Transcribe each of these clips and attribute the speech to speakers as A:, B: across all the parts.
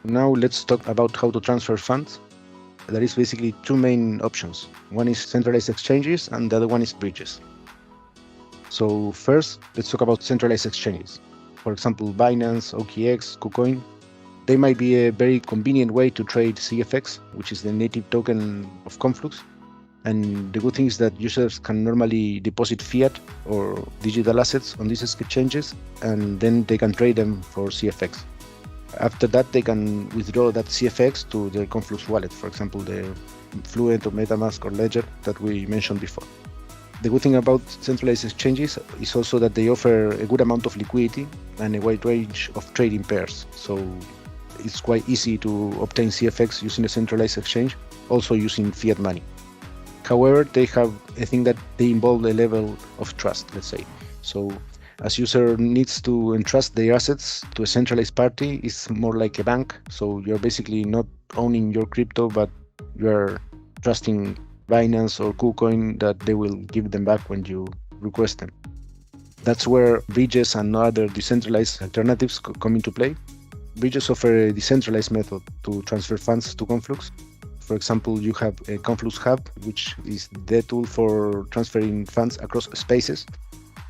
A: Now let's talk about how to transfer funds. There is basically two main options. One is centralized exchanges and the other one is bridges. So first, let's talk about centralized exchanges. For example, Binance, OKX, KuCoin. They might be a very convenient way to trade CFX, which is the native token of Conflux. And the good thing is that users can normally deposit fiat or digital assets on these exchanges, and then they can trade them for CFX. After that, they can withdraw that CFX to their Conflux wallet, for example, the Fluent or MetaMask or Ledger that we mentioned before. The good thing about centralized exchanges is also that they offer a good amount of liquidity and a wide range of trading pairs. So it's quite easy to obtain CFX using a centralized exchange, also using fiat money. However, they have a thing that they involve a level of trust, let's say. So as user needs to entrust their assets to a centralized party, it's more like a bank. So you're basically not owning your crypto, but you're trusting Binance or KuCoin that they will give them back when you request them. That's where bridges and other decentralized alternatives come into play. Bridges offer a decentralized method to transfer funds to Conflux. For example, you have a ConfluxHub, which is the tool for transferring funds across spaces.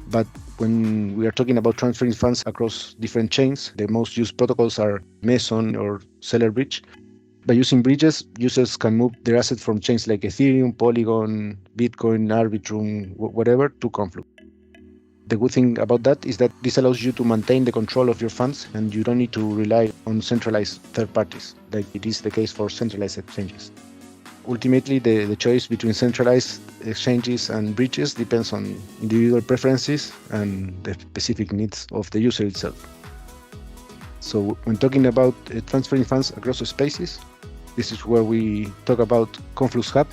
A: But when we are talking about transferring funds across different chains, the most used protocols are Meson or Seller Bridge. By using bridges, users can move their assets from chains like Ethereum, Polygon, Bitcoin, Arbitrum, whatever, to Conflux. The good thing about that is that this allows you to maintain the control of your funds and you don't need to rely on centralized third parties, like it is the case for centralized exchanges. Ultimately, the choice between centralized exchanges and bridges depends on individual preferences and the specific needs of the user itself. So when talking about transferring funds across spaces, this is where we talk about ConfluxHub.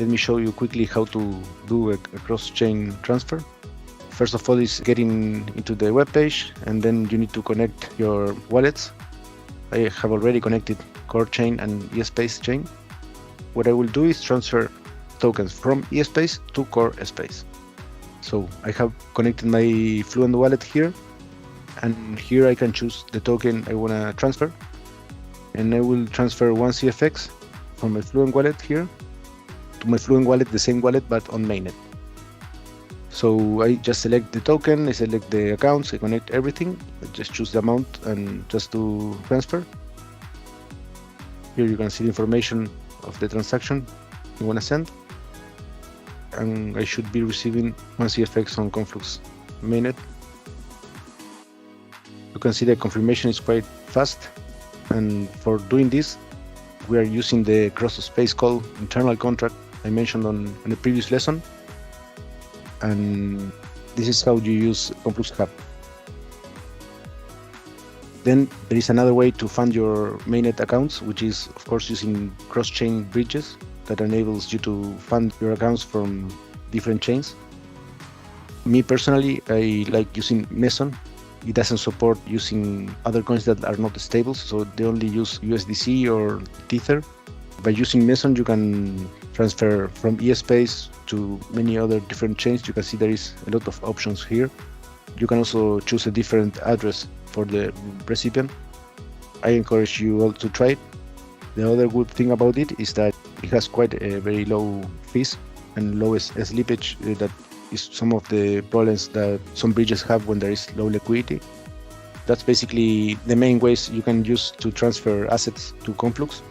A: Let me show you quickly how to do a cross-chain transfer. First of all is getting into the web page, and then you need to connect your wallets. I have already connected Core Chain and eSpace Chain. What I will do is transfer tokens from eSpace to Core Space. So I have connected my Fluent wallet here, and here I can choose the token I want to transfer. And I will transfer one CFX from my Fluent wallet here to my Fluent wallet, the same wallet, but on mainnet. So I just select the token, I select the accounts, I connect everything, I just choose the amount and just do transfer. Here you can see the information of the transaction you want to send. And I should be receiving one CFX on Conflux mainnet. You can see the confirmation is quite fast. And for doing this, we are using the cross-space call internal contract I mentioned on the previous lesson. And this is how you use ConfluxHub. Then there is another way to fund your mainnet accounts, which is of course using cross-chain bridges that enables you to fund your accounts from different chains. Me personally, I like using Meson. It doesn't support using other coins that are not stable, so they only use USDC or Tether. By using Meson, you can transfer from eSpace to many other different chains. You can see there is a lot of options here. You can also choose a different address for the recipient. I encourage you all to try it. The other good thing about it is that it has quite a very low fees and lowest slippage. That is some of the problems that some bridges have when there is low liquidity. That's basically the main ways you can use to transfer assets to Conflux.